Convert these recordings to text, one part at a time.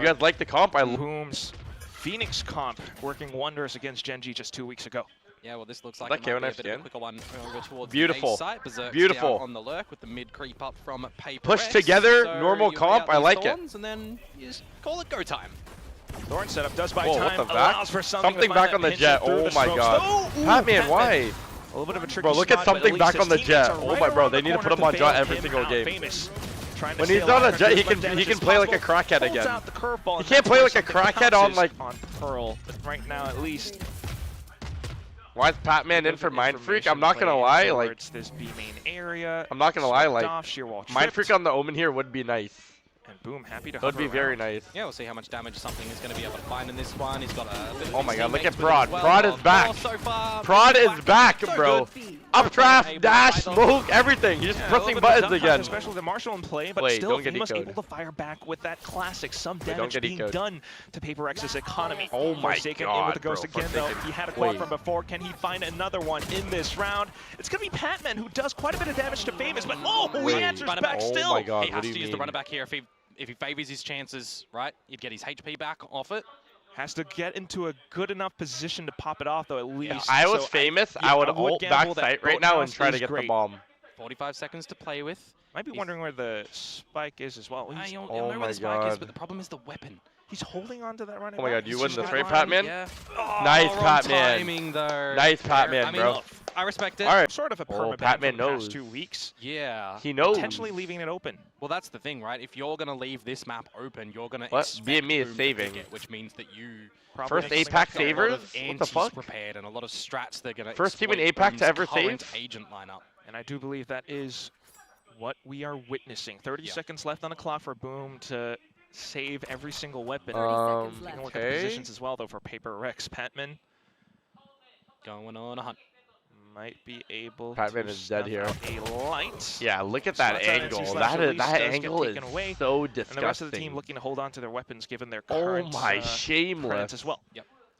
You guys like the comp? Boom's Phoenix comp working wonders against Gen G just 2 weeks ago. Yeah, well, this looks like That it might be a KO bit of a quicker one over towards Beautiful. the A site. Berserk's Beautiful. down on the lurk with the mid creep up from PRX. Push together, so normal you comp, lay out I these like it. thorns, and then you just call it go time. Thorn setup does buy Whoa, time, what the back? allows for something to Something find back on that the pinch Jett. through Oh the my strokes. god. Oh, ooh, Patman, why? A little bit of a tricky Bro, look at spot, but something least back his on the teammates Jett. are Oh right my bro, around they the need to put corner him on bail Jett every him single out. game. Famous. Trying to When stay he's on alive, a Jett, he trying to can do as much play like a damage as crackhead possible. again. Holds out the curveball, He and can't that's play where like a something crackhead on pounces like. on Pearl, but right now at least. Why is Patman in for Mind Freak? I'm not gonna lie, like. This B main area. I'm not gonna lie, like. Mind Mind Freak on the Omen here would be nice. And Boom, happy to That would be very nice. Yeah, we'll see how much damage something is going to be able to find in this one. He's got a bit of Oh my god, look teammates at with him Prod. as well. Prod is back. So far, Prod is back, so bro. good. Updraft, dash, smoke, everything. He's just Yeah, pressing a little bit of buttons dump again. touch, especially the Marshall in play, but Wait, still don't get Famous decoded. able to fire back with that classic. Some Wait, don't damage get being decoded. done to PRX's economy. Oh my Forsaken god, in with the Ghost bro. again, though. Forsaken. He had a quad Wait. from before. Can he find another one in this round? It's going to be Patman who does quite a bit of damage to Famous, but Wait. he answers back Oh still. my god, He what has do to you use the mean? runner back here if he favors his chances, right? You'd get his HP back off it. Has to get into a good enough position to pop it off, though, at least. If I was So Famous, yeah, I would gamble ult back that sight right now and Boathouse try to is get the great. bomb. 45 seconds to play with. Might be wondering where the spike is as well. He's, You'll Oh know my where the spike is, god. but the problem is the weapon. he's holding on to that running Oh my back. god, you He's win just this got right, line. Patman? Yeah. Nice, wrong Patman. timing, though. Nice Patman, I mean, bro. look, I respect it. All right. Sort of a permaban Patman for the knows. past 2 weeks. Yeah. He knows. Potentially leaving it open. Well, that's the thing, right? If you're going to leave this map open, you're going to What? expect BME is Boom to saving. pick it, which means that you Probably First next APAC thing got a lot savers? of What the antis fuck? prepared and a lot of strats they're going to First team in exploit APAC to Boom's ever current save? agent lineup. And I do believe that is what we are witnessing. 30 seconds left on the clock for Boom to save every single weapon. Taking a look Taking a look at the okay. positions as well, though, for PRX. Patman Going on a hunt. might be able Patman to is dead snuff here. out a light. Yeah, look at that Slots out angle. NC/release That does get angle is taken away, so And the rest of the team disgusting. looking to hold on to their weapons given their Oh current my, credits shameless. as well.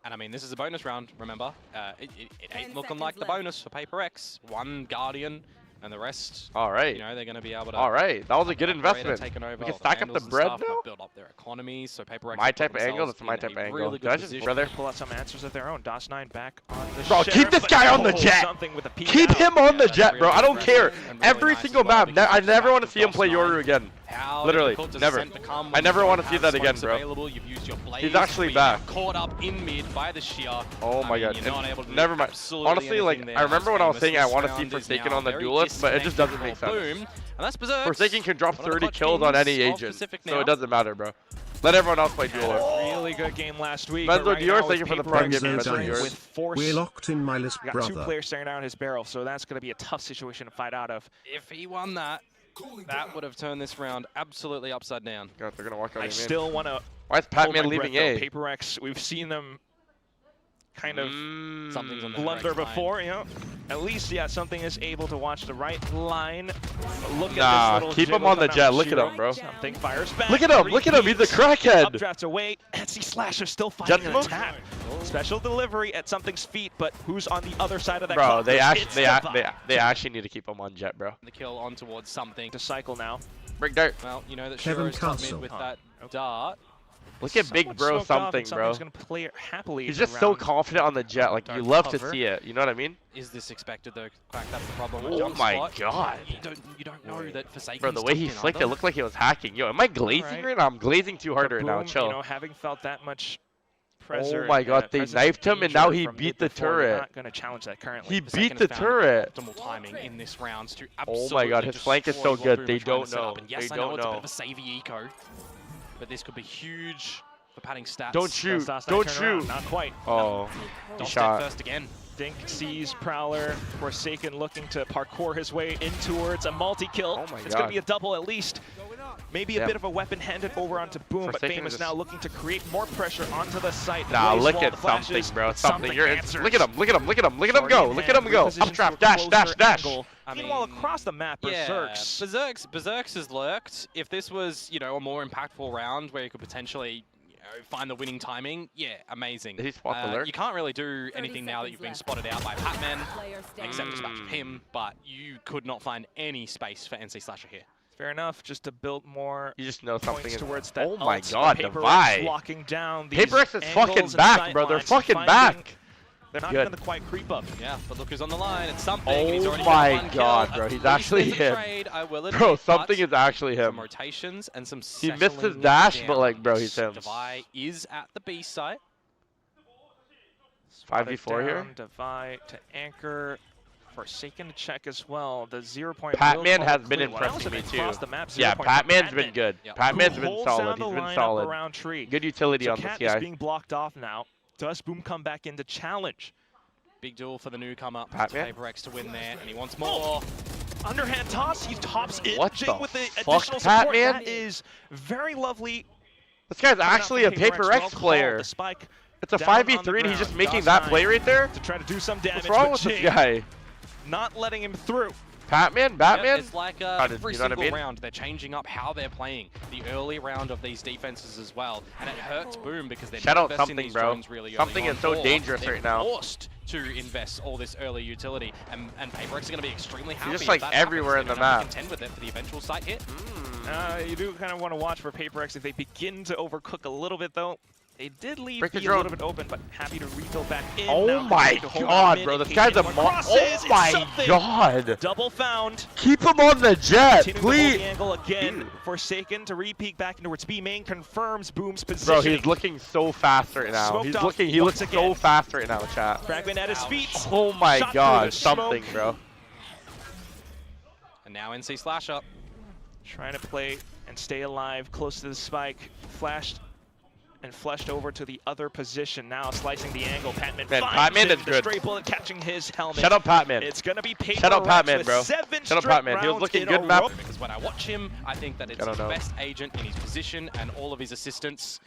And I mean, this is a bonus round, remember? It 10 ain't looking seconds like the left. bonus for PRX. One Guardian, and the rest, All right. you know, they're going to be able to... All right. That was a good upgrade and investment. taken over We can the stack up the handles and bread stuff, now? build up their economies, so PRX My have put type of angle, themselves that's my in type of a angle. really Did good I just position. brother? Pull out some answers of their own. DOS9 back on the Bro, sheriff, keep this but guy on the oh, Jett. something with a peek Keep out. him on the that's Jett, bro. really I don't aggressive care. and really Every nice single as well, map, because I it's never back want to to see him play DOS9. Yoru again. How Literally, difficult does never. Ascent become I when never you wanna don't see have that again, smokes bro. available? You've used your blaze, He's actually but back. you're caught up in mid by the sheer. Oh my god. You're not able to do Never mind. absolutely Honestly, like, anything I there. remember when I was Famous saying I this want to see round is Forsaken now on the very duelist, but it just doesn't make disconnected sense. from Boom, and that's Berserk. Forsaken can drop One of the 30 clutch kills on teams any of agent, Pacific so now. it doesn't matter, bro. Let everyone else play Had dueler. a really good game last week. Menzo but right Dior, now thank you it's for the PRX prime giving, Menzo answering Dior. with force. We're locked in, my list, We got two brother. players staring down his barrel, so that's going to be a tough situation to fight out of. If he won that, that would have turned this round absolutely upside down. God, they're gonna walk out I of the main. still want to Why is hold my Patman leaving breath, A? though. PRX, we've seen them kind of Something's on the blunder right line. before, you know. At least, yeah, something is able to watch the right line. But look Nah, at this little keep him jiggle on the coming Jett. out Look at Shiro. him, bro. Something fires back. Look at him. Look at him. He's a Repeats. crackhead. Updrafts away. NC Slasher still Jett fighting an smoke? attack. Special delivery at something's feet, but who's on the other side of that Bro, clock? they It's actually, the they actually need to keep him on Jett, bro. The kill on towards something. to cycle now. Break dart. Well, you know that Kevin Shiro's top mid Castle. with that dart. Look at Big Somewhat Bro smoked off, something, and bro. something's gonna play it happily. He's just so around. confident on the Jett. Like, you Dark love to cover. see it. You know what I mean? Is this expected though? Quack, that's the problem. Oh Jump my spot. god. You don't know that Forsaken. Bro, the way he flicked it looked like he was hacking. Yo, am I glazing Alright. right now? I'm glazing too hard But right now. Boom, Chill. You know, having felt that much pressure. Oh my god, they presence knifed of him and danger now he from beat mid the before, they're turret. Not gonna challenge that currently. He Forsaken beat the has found turret. Optimal timing in this round to Oh absolutely my god, his flank is so destroy what good. Boom They are trying don't to set up. know. And yes, They I know don't it's a know. bit of a savvy eco, but this could be huge for padding stats. Don't shoot. Does Dastai Don't turn around? shoot. Not quite. Oh, he Don't shot. step first again. Dink sees Prowler. Forsaken looking to parkour his way in towards a multi-kill. Oh my It's going God. to be a double at least. Maybe a Damn. bit of a weapon handed over onto Boom, but Forsaken Famous is- now looking to create more pressure onto the site. The Nah, blaze look wall, at the something, flashes, bro. but Something. You're answers. look at him. Look at him. Look at him. Look at him go. Shorty Look at him hand go. repositions to Updraft. a Dash. Dash. closer Dash. angle. I Meanwhile, mean, across the map, Berserks. Berserks has lurked. If this was, you know, a more impactful round where you could potentially, you know, find the winning timing, yeah, amazing. Did he spot the lurk? You can't really do anything now that you've been spotted out by Patman, Player standing. except dispatch him, but you could not find any space for NC Slasher here. Fair enough, just to build more You just know something points is. towards that Oh my ult, God, but PRX Divide. locking down these PRX is fucking angles and back, sight bro. They're lines, fucking finding- back. They're not Good. going to quite creep up. Yeah, but look who's on the line. It's something. and he's Oh already my got one God, kill. bro. At He's least actually there's a him. trade, I will admit, Bro, something but is actually him. some rotations and some He missed his settling dash, but down. like, bro, he's him. Divide is at the B site. 5v4 here. Divide to anchor. Forsaken to check as well. The 0 point. Patman has been impressing me too. Yeah, Patman's been good. Yep. Patman's been Holds solid. down the He's been lineup solid. around tree. Good utility So on this Cat is guy. being blocked off now. Does Boom come back into challenge? Big duel for the newcomer. Patman? PRX to win there, and he wants more. Underhand toss. He tops it. What Jing the with the fuck, additional support. Patman? That is very lovely. This guy's coming out actually a from PRX. PRX Well player. called. The spike It's a down on the 5v3 and he's just ground. making Doss that 9 play right there? to try to do some damage. What's wrong but with this Jing guy? not letting him through. Batman? Yeah, Batman? it's like Got it, every you know what I single mean? round, they're changing up how they're playing the early round of these defenses as well, and it hurts Boom because they're Shout not out investing something, these bro. drones really Something early is so on, or dangerous they're right now. Forced to invest all this early utility, and PRX are going to be extremely happy. just, if like, that everywhere happens. in the They're gonna have map. to contend with it for the eventual site hit. You do kind of want to watch for PRX if they begin to overcook a little bit, though. They did leave Break B the a little drone. bit open, but happy to refill back in. Oh Now my continuing to hold God, mid bro. in This case guy's a anyone mo- crosses. Oh It's my something. God. Double found. Keep him on the jet, Continuing to hold the please. angle again. Forsaken to re-peek back into its B main. Confirms Boom's Bro, positioning. he's looking so fast right now. Smoked He off looks once so again. fast right now, chat. Fragment at his feet. Oh my Shot God, through the smoke. something, bro. And now NC slash up. Trying to play and stay alive close to the spike. Flashed and fleshed over to the other position. Now slicing the angle. Patman Man, finds Patman him. is The good. stray bullet catching his helmet. Shut up, Patman. It's going to be PRX Shut up, Patman, with bro. 7 Shut up, straight Patman. He was rounds looking in good a map. row. Because when I watch him, I think that it's I his don't know. best agent in his position and all of his assistants.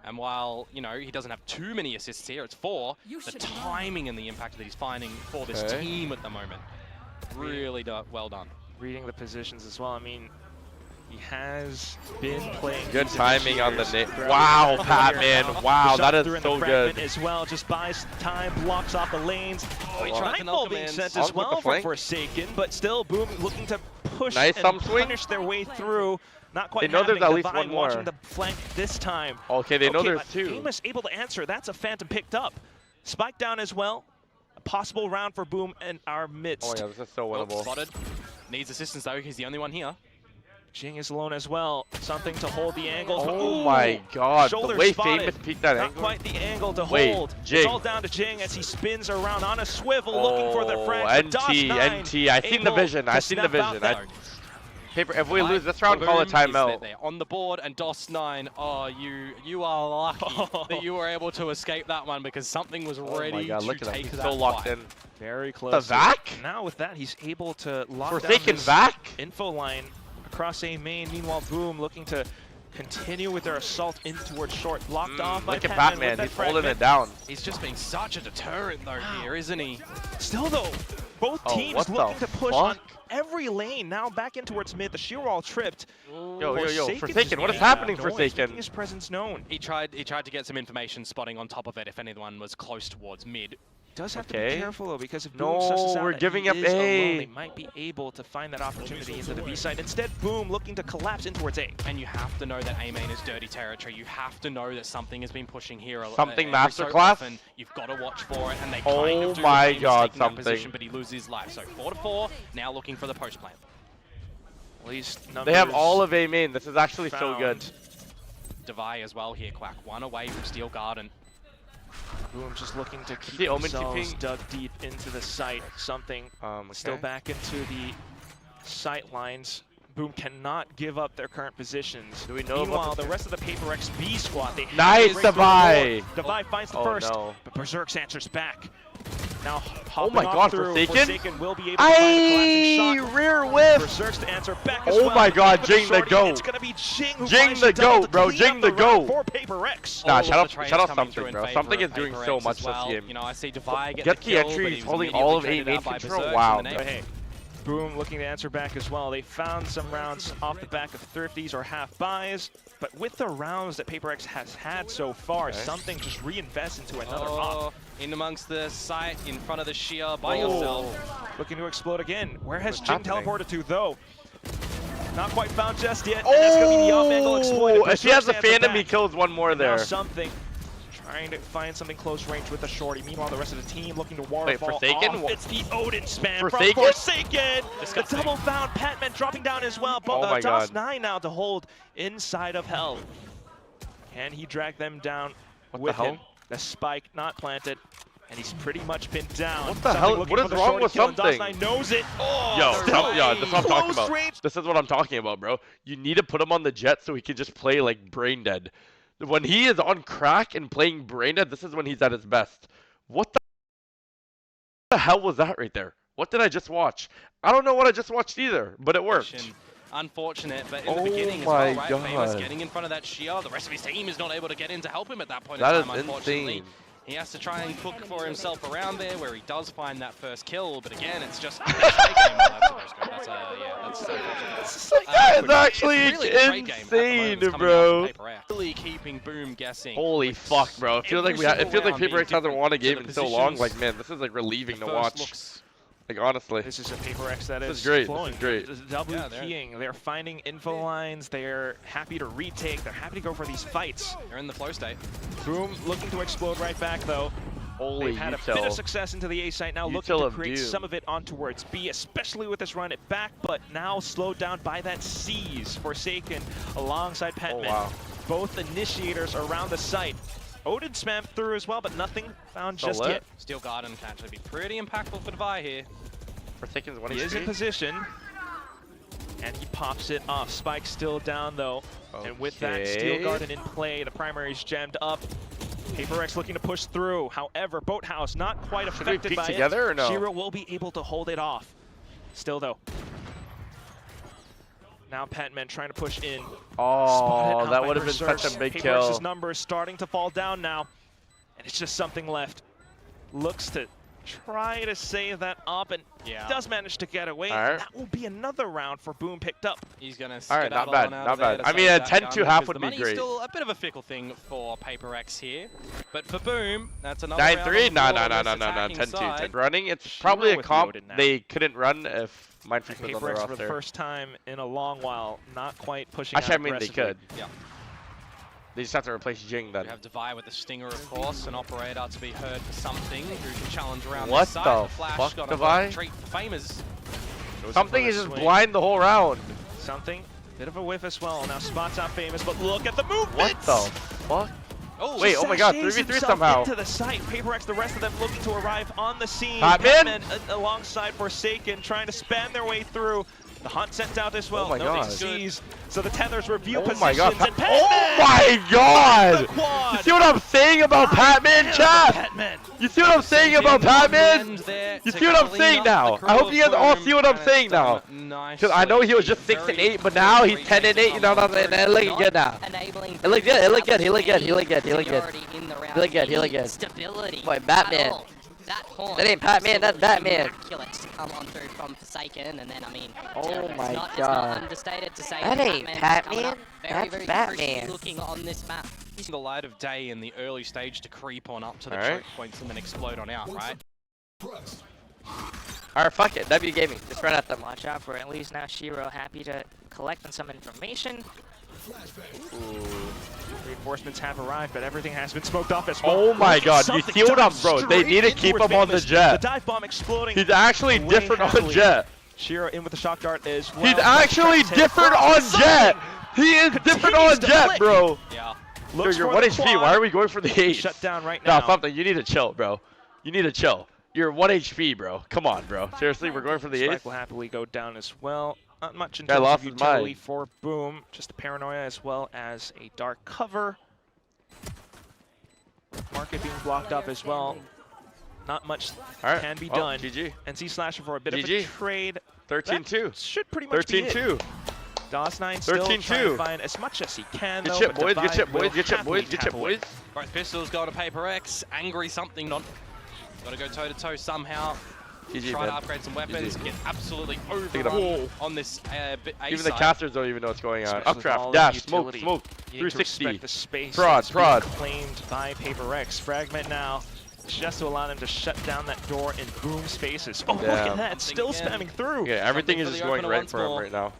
And while, you know, he doesn't have too many assists here, it's 4, the timing and the impact that he's finding for this Okay. team at the moment, really well done. Reading the positions as well. I mean, he has been playing Good these timing on the initiators net. throughout Wow, the Patman. now. Wow, The that shot is through in so the fragment good. as well. Just buys time, blocks off the lanes. Oh, he tried to Nightfall knock him being in. sent On as with well the from flank. Forsaken, but still Boom looking to push Nice and thumb swing. punish their way through. Not quite They know there's happening. at least Divine one more. watching the flank this time. Okay, they know Okay, there's but 2. Amos able to answer. That's a Phantom picked up. Spike down as well. A possible round for Boom in our midst. Oh my God, this is so Well, winnable. spotted. Needs assistance though, he's the only one here. Jing is alone as well. Something to hold the angle. Oh Ooh, my God, the shoulder way spotted. Famous peeked that Not angle. quite the angle to Wait, hold. It's Jing. all down to Jing as he spins around on a swivel looking for the frag. But Doss NT, 9 NT. I seen the able vision. to I seen the snap out vision. that- If we lose this round, call a Boom is timeout. there on the board, and DOS9, oh, you are lucky that you were able to escape that one because something was Oh ready my God, to look at that. take He's that so locked fight. in. Very The close. vac? Now with that, he's able to lock Forsaken down his vac? info line across A main. Meanwhile, Boom looking to continue with their assault in towards short. Blocked off by Look at Patman Batman. with that He's holding fragment. it down. He's just being such a deterrent though here, isn't he? Still though, both Oh, teams what the looking to push on fuck? every lane. Now back in towards mid. The sheer wall tripped. Yo, Forsaken's Forsaken, what is just happening, going, Forsaken? making his presence known. He tried to get some information spotting on top of it if anyone was close towards mid. Does have to Okay. be careful though, because if No, Boom susses out we're that giving he up is alone, A. they might be able to find that opportunity into the B side. Instead, Boom looking to collapse in towards A. And you have to know that A main is dirty territory. You have to know that something has been pushing here. Something every so masterclass? often. You've got to watch for it, and they Oh kind of do. my Famous God, taking that something. position, but he loses his life. So 4-4. Now looking for the post plant. At least They have numbers all of A main. This is actually so found. good. Divide as well here, Quack. One away from Steel Garden. Boom just looking to keep the Omen themselves TP? dug deep into the site. Something still Okay. back into the sight lines. Boom cannot give up their current positions. Do we know about Meanwhile, the- the rest of the PRX B squad, they have Nice, to break through the Divide. wall. Divide finds the Oh, first, no. but Berserk's answers back. Now, Oh hopping my off God, through, Forsaken? will be able to find a collapsing shot. Rear whiff. Berserk's to answer back as Oh well. my God, With the Jing the shorty, goat. It's gonna be Jing who Jing finds the double goat, to bro. clean Jing up the round goat. for PRX. Nah, All shout of out- the trades shout out coming through something, in bro. favor Something of is doing PRX so as much this well. game. You know, I see Divide Get get the kill, entry, but he's he was holding immediately all of A traded main out by control. Berserks Wow. in the But name. hey, Boom looking to answer back as well. They found some rounds off the back of thrifties or half buys, but with the rounds that PRX has had so far, Okay. something just reinvest into another Oh, op. in amongst the site, in front of the sheer by Oh. yourself. Looking to explode again. Where has What's Jing happening? teleported to though? Not quite found just yet. And that's going to be the off-angle exploit. If he has the Phantom, he kills one more there. Now something. Trying to find something close range with the shorty. Meanwhile, the rest of the team looking to waterfall Forsaken? off. It's the Odin spam Forsaken? from Forsaken. The double found. Patman dropping down as well. Oh my God. DOS9 now to hold inside of Hell. Can he drag them down with him? The spike not planted. And he's pretty much been down. What the hell? What is wrong with something? DOS9 knows it. Oh, Yo, that's what I'm talking about. range. This is what I'm talking about, bro. You need to put him on the Jett so he can just play like brain dead. When he is on crack and playing brain dead, this is when he's at his best. What the hell was that right there? What did I just watch? I don't know what I just watched either, but it worked. Unfortunate, but in the beginning as well, right? God. Famous getting in front of that shear. The rest of his team is not able to get in to help him at that point That in is time, unfortunately. insane. He has to try and cook for himself around there where he does find that first kill, but again, it's just that's That is actually insane, bro. Really keeping Boom guessing. Holy fuck, bro. It feels like PRX hasn't won a game in so long. Like, man, this is like relieving to watch. Like, honestly. This is a PRX that This is great. flowing. This is great. Double keying. They're finding info lines. They're happy to retake. They're happy to go for these fights. They're in the flow state. Boom looking to explode right back, though. They've had a bit of success into the A site, now looking to create some of it on towards B, especially with this run it back, but now slowed down by that C's Forsaken alongside Petman. Oh, wow. Both initiators around the site. Odin spam through as well, but nothing found just yet. Steel Garden can actually be pretty impactful for Devi here. Forsaken's 1 HP. He is in position, and he pops it off. Spike still down, though. Okay. And with that Steel Garden in play, the primary's jammed up. PRX looking to push through. However, Boathouse not quite affected by it. Or no? Shiro will be able to hold it off. Still, though. Now Patman trying to push in. Oh, that would have been such a big kill. PRX's number is starting to fall down now, and it's just something left. Looks to try to save that up, and does manage to get away. Right. That will be another round for Boom picked up. He's gonna. All right, not bad, not bad. I mean, a 10-2 half would be great. Still a bit of a fickle thing for PRX here, but for Boom, that's another 9-3. No, 10-2. Running, it's probably a comp they couldn't run if Mindfreak was on the roster. For the first time in a long while, not quite pushing. Actually, I mean they could. Yeah. They just have to replace Jing then. You have Devi with the Stinger, of course, an operator to be heard for something who can challenge around what this side. the Flash fuck, got Devi? a treat for Famous. Something is just blind the whole round. Something, bit of a whiff as well. Now spots out Famous, but look at the movement. What the fuck? Oh, wait, oh my god, 3v3 somehow. Into the site. PRX, the rest of them looking to arrive on the scene. Patman alongside Forsaken, trying to spam their way through. The hunt sent out as well. Oh my god. So the tethers review positions. My god. And Patman, oh my god! You see what I'm saying about Patman, chat? You see what I'm saying about Patman? You see what I'm saying now? I hope you guys all see what I'm saying now. Because I know he was just 6-8, but now he's 10-8. You know what I'm saying? It looks good now. It looked good. It looked good. He looked good. He looked good. He looked good. He looked good. He looked good. Stability. Boy, Batman. That ain't Patman, that's Batman. Come on through from Forsaken, and then I mean, oh my god, it's not understated to say that ain't Patman. Very Batman. Looking on this map. Using the light of day in the early stage to creep on up to the choke points and then explode on out, right? Alright, fuck it. W Gaming. Just run out the watch out for at least now. Shiro happy to collect on some information. Ooh. Reinforcements have arrived, but everything has been smoked off as well. Oh my god, you sealed him, bro. They need to keep him on the Jett. The dive bomb exploding. He's actually different on Jett. Shiro in with the shock dart as well. He's actually different on Jett. He is different on Jett, bro. Yeah. You're 1 HP. Why are we going for the 8? Shut down right now. Nah, something. You need to chill, bro. You need to chill. You're 1 HP, bro. Come on, bro. Seriously, we're going for the 8? Spike will happily go down as well. Not much in terms of utility for Boom. Just a paranoia as well as a dark cover. Market being blocked up as well. Not much can be done. GG. NC Slasher for a bit of a trade. 13-2. Should pretty much be it. 13-2. DOS9 still trying to find as much as he can. Good shit, boys. Good shit, boys. Good shit, boys. Good shit, boys. Both pistols go to PRX. Angry something. Not. Got to go toe to toe somehow. Try to upgrade some weapons. Get absolutely overrun on this even the casters don't even know what's going on. Updraft, dash, smoke, 360. The space prod. Claimed by PRX. Fragment now, just to allow them to shut down that door in Boom spaces. Oh, look at that! Still spamming through. Yeah, everything is just going right for him right now.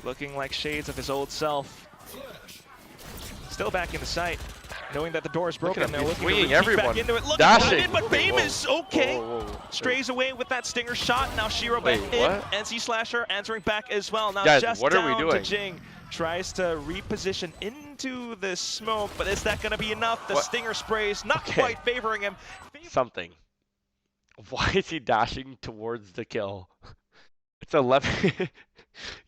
looking like shades of his old self. Still back into sight, knowing that the door is broken. They're looking to retreat everyone. back into it. Look Dashing. at it, but Bame is okay. Whoa. Strays away with that stinger shot. Now Shiro back Wait, in. what? NC Slasher answering back as well. Now Guys, just what are we down doing? to Jing. Tries to reposition into the smoke, but is that going to be enough? The stinger sprays not quite favoring him. Something. Why is he dashing towards the kill? It's 11.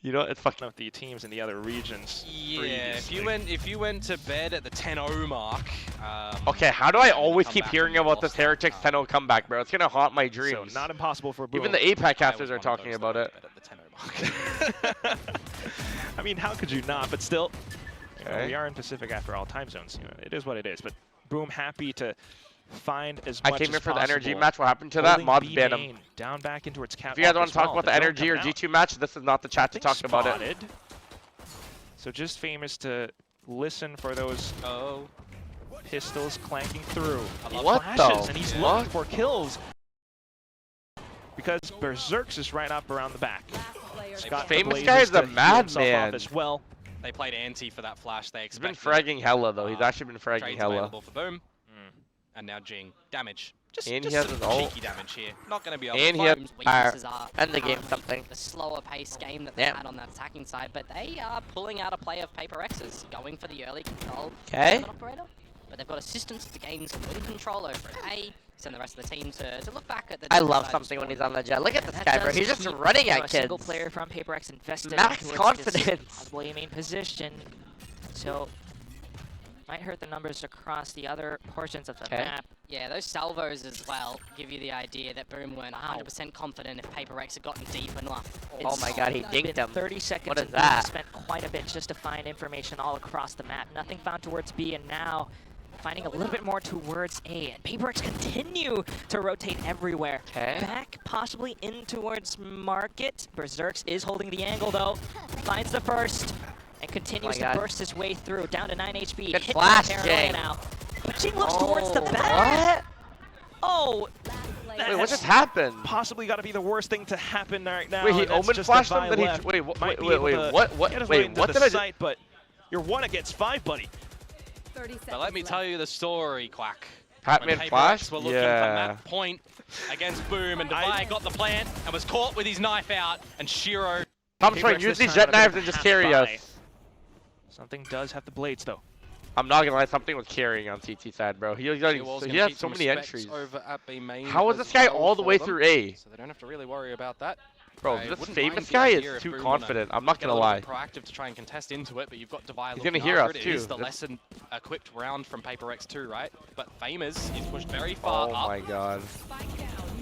You know, it's fucking. Of the teams in the other regions. Yeah, if you went to bed at the 10-0 mark. Okay, how do I always keep comeback hearing when you about this lost Heretics that, 10-0 comeback, bro? It's gonna haunt my So dreams. not impossible for Boom. Even the APAC I casters was are one of talking those about that it. went to bed at the 10-0 mark. I mean, how could you not? But still, you know, Okay. we are in Pacific after all time zones. You know, it is what it is. But Boom happy to find as I much came as in for the energy possible. match. What happened to that? Holding Mods B banned him. main down back into its catwalk. If you guys want as to talk well. about the They're energy or coming out. G2 match, this is not the chat to talk about it. Spotted. So just famous to listen for those pistols clanking through. What Flashes, the and he's fuck? looking for kills because Berserks is right up around the back. He's got the Famous blazes guy is to a heal himself madman. off as well. They played anti for that flash. They He's been expected. fragging hella though. He's actually been fragging Trades hella. available for Boom. And now Jing. Damage. Just And he just has some his ult. cheeky damage here. Not going to be able And to he has Boom's weaknesses are End the game something. the slower paced game that they had on that attacking side, but they are pulling out a play of Paper X's, going for the early control. Okay. Of an operator, but they've got assistance to gain some win control over A. Send the rest of the team to look back at the. I love side something as when well. he's on the jet. Look at this That guy, bro. does He's just keep, running you know, at a single kids. player from Paper X invested Max towards confidence. his possibly main position. So might hurt the numbers across the other portions of the map. Yeah, those salvos as well give you the idea that Boom weren't 100% confident if Paper X had gotten deep enough. Oh my god, he It's dinked him. 30 seconds. What is and Boom that? Spent quite a bit just to find information all across the map. Nothing found towards B, and now finding a little bit more towards A. And Paper X continue to rotate everywhere. Okay. Back possibly in towards Market. Berserks is holding the angle though. Finds the first and continues to God. burst his way through. Down to 9 HP. Good Hit flash, by Paranoia Jing. now. But Jing looks towards the back. Oh, Wait, what just happened? Possibly got to be the worst thing to happen right now. Wait, he and that's omen just flashed the him? Vi Then he left. wait, Might be wait, able to what? get his Wait, way into what the did I do? site, but you're 1 against 5, buddy. 30 seconds But let me tell you the story, Quack. Patman When Paper flash? X were looking for Yeah. map point against Boom, and Divide got the plant and was caught with his knife out, and Shiro. Tom Paper Train, X use this these time jet on a bit knives of and a just half carry buy. us. Something does have the blades though. I'm not gonna lie, something was carrying on CT side, bro. He Wall's has gonna keep so some many respects entries. Over at B main How is as this guy well all the for way them, through A? So they don't have to really worry about that. Bro, I this wouldn't famous mind the guy idea is if too Boom confident. I'm not get gonna a lie. little bit proactive to try and contest into it, but you've got Divide He's looking gonna hear after us, it. It is too. the That's- lesson equipped round from Paper X 2, right? But Famous is pushed very far Oh up. my god.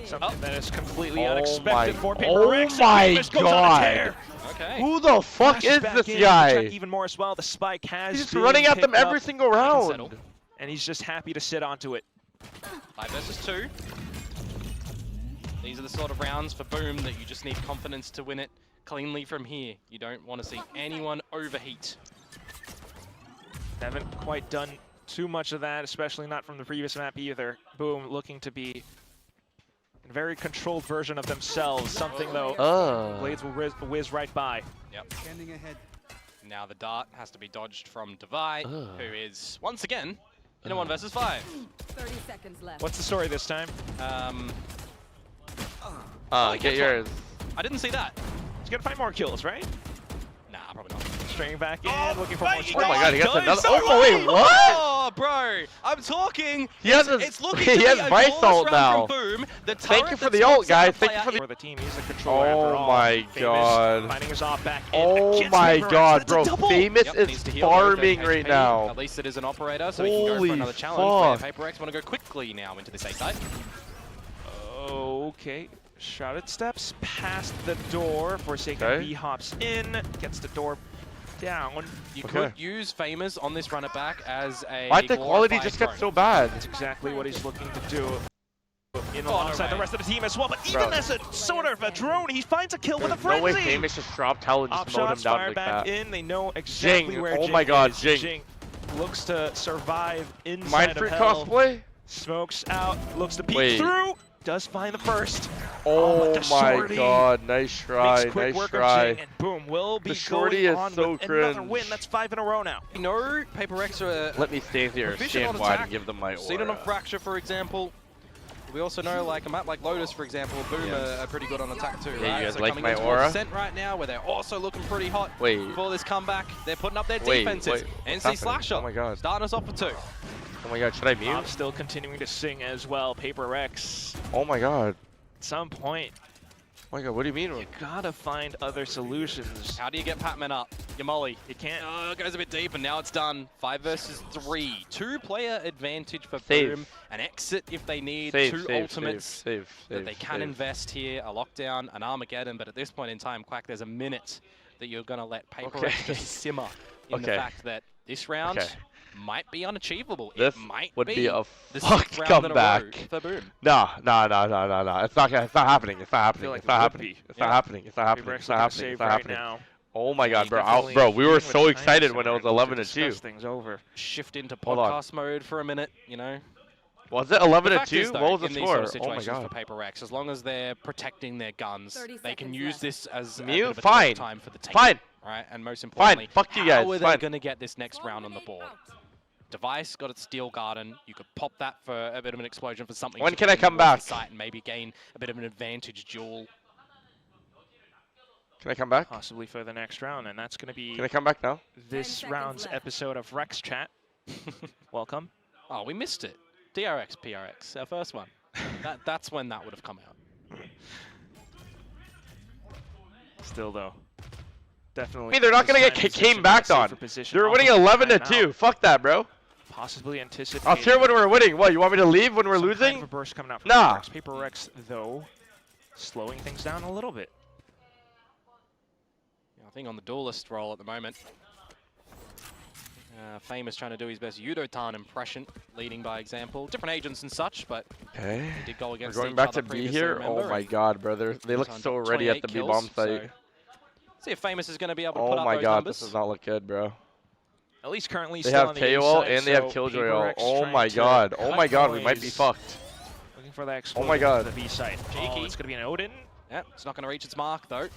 Something that is completely Oh unexpected my- for Paper oh X. my Famous goes on a God. tear. Okay. Who the fuck Flashes is back this in to guy? check even more as well. The spike has He's just been running at them picked every up, single settle. round. and he's just happy to sit onto it. 5 versus 2. These are the sort of rounds for Boom that you just need confidence to win it cleanly from here. You don't want to see anyone overheat. Haven't quite done too much of that, especially not from the previous map either. Boom, looking to be a very controlled version of themselves. Something though, blades will whiz right by. Yep. Now the dart has to be dodged from Divide, who is once again in a 1 versus 5. 30 seconds left. What's the story this time? He Get gets yours. I didn't see that. He's gonna find more kills, right? Nah, probably not. Straying back in, looking for more. Oh my god, he got Does another. so Oh wait, what? Oh, bro, I'm talking. He has It's a, looking he to be has a Vice goalless ult round now. from Boom. The Thank you turret for that the ult, smokes out guys. the Thank you player for the. For the team, he's the controller after Oh all. my Famous god. finding his off back in Oh against my Paper X. god, That's a bro. double. Famous Yep, is needs to heal farming those right HP. now. At least it is an operator, so he can go Holy for another challenge. fuck. Paper X want to go quickly now into this A side. Okay, shrouded steps past the door. Forsaken Okay. B hops in, gets the door down. You Okay. could use Famous on this run it back as a Why'd the quality glorified just get drone. so bad? That's exactly what he's looking to do. In Oh, alongside no the way. rest of the team as well, but even Bro. as a sort of a drone, he finds a kill with a There's no way frenzy. Famous just dropped hell and Op just mowed him shots down fired like back that. in. They know exactly Jing, where oh Jing my god, is. Jing. Looks to survive inside Mind of Freak hell. cosplay? Smokes out, looks to peek Wait. through. does find the first. Oh but the my shorty god, nice try, makes quick nice work of try. Jing, and boom, will be The shorty going is on so with another cringe. win. That's 5 in a row now. You know, PRX are Let me stand here, proficient stand on wide attack. and give them my Seen it on aura. Fracture, for example. We also know, like a map like Lotus, for example, Boom Yeah. are pretty good on attack too, Yeah, right? you guys So like coming my into aura? Ascent right now, where they're also looking pretty hot. Wait. For this comeback, they're putting up their Wait, defenses. wait, what's NC happening? Slasher, Oh my god. starting us off for 2. Oh my god, should I mute? Pop still continuing to sing as well. PRX. Oh my god. At some point, Oh my god, what do you mean? you gotta find other solutions. How do you get Patman up? Your molly. You can't. Oh, it goes a bit deep, and now it's done. 5 versus 3. 2-player advantage for Save. Boom. An exit if they need. Save, 2 save, ultimates save, that they can invest here. A lockdown, an Armageddon, but at this point in time, Quack, there's a minute that you're going to let PRX Okay. just simmer in the Okay. fact that this round Okay. might be unachievable. This it might would be a the fucked 6th round in a row comeback. for Boom. Nah. It's not happening. It's not happening. like It's it not would happening. be. It's Yeah. not happening. It's not happening. PRX It's not looking to happening. save It's not right happening. now. Oh my god, bro. Definitely Bro, we were with so Shanks excited and when it was we're able 11 to discuss 2. things over. Shift into Hold on. podcast mode for a minute, you know. Was it 11 The to fact 2? is, though, What was the in these sort score? of Oh my situations god. for PRX, as long as they're protecting their guns, 30 they can seconds use left. this as a Mute? bit of a Fine. time for the team. Fine. Right, and most Fine. importantly, Fuck you guys. how are they Fine. going to get this next round on the board? Device got its Steel Garden. You could pop that for a bit of an explosion for something. When to can I get come towards the back? Site and maybe gain a bit of an advantage duel. Can I come back? Possibly for the next round, and that's going to be Can I come back now? 10 this seconds round's left. episode of Rex Chat. Welcome. Oh, we missed it. DRX, PRX, our first one. That's when that would have come out. Still though, definitely. I mean, they're not this gonna get time is came in a back safer on. position They're off winning of the 11 to timeout. 2. Fuck that, bro. Possibly anticipating. I'll cheer when we're winning. What? You want me to leave when we're some losing? Kind of a burst coming out from Nah. PRX, though, slowing things down a little bit. I think on the duelist role at the moment. Famous trying to do his best Yudotan impression, leading by example. Different agents and such, but Okay. he did go We're against going each back other to B previously, here. remember, Oh my and god, brother. They look on so ready at the 28 B kills, bomb site. so see if Famous is going to be able to put Oh up my those god, numbers. this does not look good, bro. At least currently They still have on the A KO side, and they have so Killjoy PRX ult. Oh trying my to god. Oh cut my god, we might be noise, fucked. Looking for that Oh my explosion god. to the B site. Oh, it's going to be an Odin, Yeah, it's not going to reach its mark though.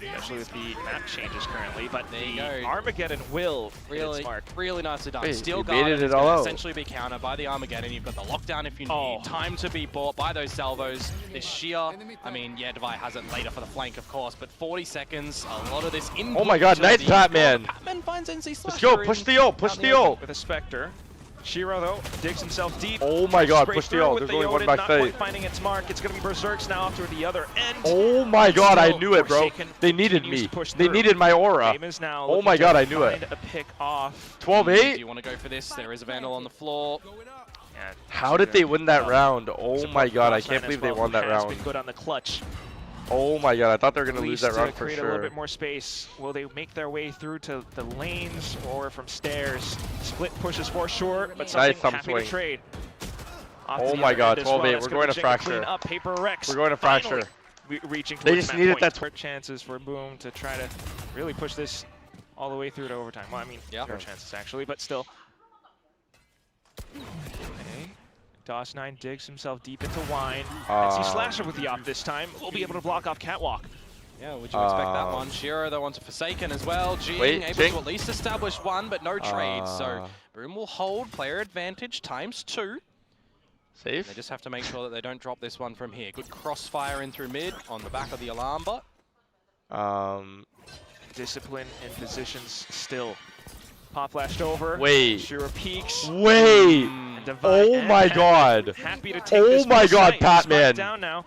especially with the map changes currently, but There you the go. Armageddon will hit Really, its mark. really nicely done. Wait, Steel you Garden baited is it all going to out. essentially be countered by the Armageddon. You've got the lockdown if you need. Oh. Time to be bought by those salvos. This sheer, I mean, yeah, Devi has it later for the flank, of course, but 40 seconds, a lot of this in. Oh my god, nice Batman. Batman finds NC Slasher. Let's go, push the ult, push the ult. With a Spectre. Shiro, though, digs himself deep. Oh my god, Straight push the through ult. with There's only one Odin, back not quite site. finding its mark. It's going to be Berserks now after the other end. Oh my god, I Still, knew it, bro. Forsaken They needed continues me. to push They through. needed my aura. Game is now Oh looking my to god, I knew it. find a pick off. 12-8? Do you want to go for this? There is a Vandal on the floor. Yeah, How did they win that round? Oh Support my god, I Boss can't Man believe as they well, won that who has round. been good on the clutch. Oh my god, I thought they were At going to lose least that round to for create a little sure. bit more space. Will they make their way through to the lanes or from stairs? Split pushes for sure, but something Nice thumb happy swing. to trade. Off Oh to the my other god, end as well. 12-8. That's We're gonna going be to Jett clean fracture. up. PRX We're going to finally fracture. reaching They towards just map needed point. that Fair chances for Boom to try to really push this all the way through to overtime. Well, I mean, Yeah. fair chances actually, but still. Okay. DOS9 digs himself deep into Wine. NC Slasher with the op this time. Will be able to block off Catwalk. Yeah, would you expect that one? Shiro, though, onto Forsaken as well. Jing, Wait, able Jing. to at least establish one, but no trade. So Boom will hold player advantage ×2. They Safe? just have to make sure that they don't drop this one from here. Good crossfire in through mid on the back of the alarm bot. Discipline and positions still. Pop flashed over. Wait. Shiro peeks. Wait! And Divine Oh and my Patman god! happy to take Oh this my big god, site. Patman. Spike down now.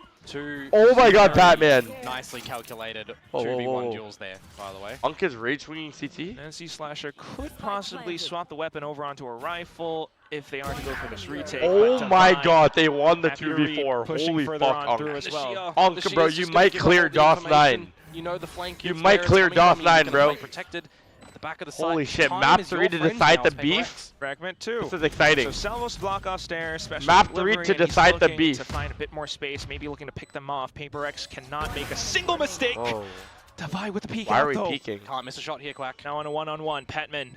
Oh my god, Patman! Nicely calculated Whoa, whoa, 2v1 whoa. duels there, by the way. Unk is rage swinging CT? NC Slasher could possibly swap the weapon over onto a rifle if they are to go for this retake. Oh but my Divine god, they won the happy to read, 2v4. pushing Holy further fuck, on through Unk. as well. Unk, bro, you might clear DOS 9. You know the flank You is might where clear it's coming DOS from. 9, You're gonna bro. play protected at the back of the site. Holy shit, Time map is 3 your to friend decide now, the PRX. beef? Fragment 2. This is exciting. So Salvos block off stairs, special Map 3 delivery, to and he's decide the looking beef. to find a bit more space, maybe looking to pick them off. PRX cannot make a single mistake. Oh. Devi with the peek Why out, are we though. peeking? Can't miss a shot here, Quack. Now on a one-on-one, Patman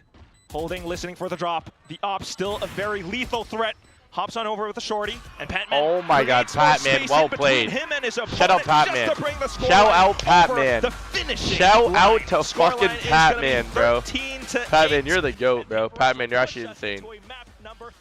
holding, listening for the drop. The op still a very lethal threat. Hops on over with the shorty, and Patman. Oh my God, creates more Patman, space well in between played. him and his Shout out opponent Patman. just to bring the scoreline Shout out over Patman. the finishing Shout line. out to Scoreline fucking is gonna be Patman, bro. 13 to Patman, 8. you're the GOAT, bro. Patman, you're actually Pushes us insane. into a map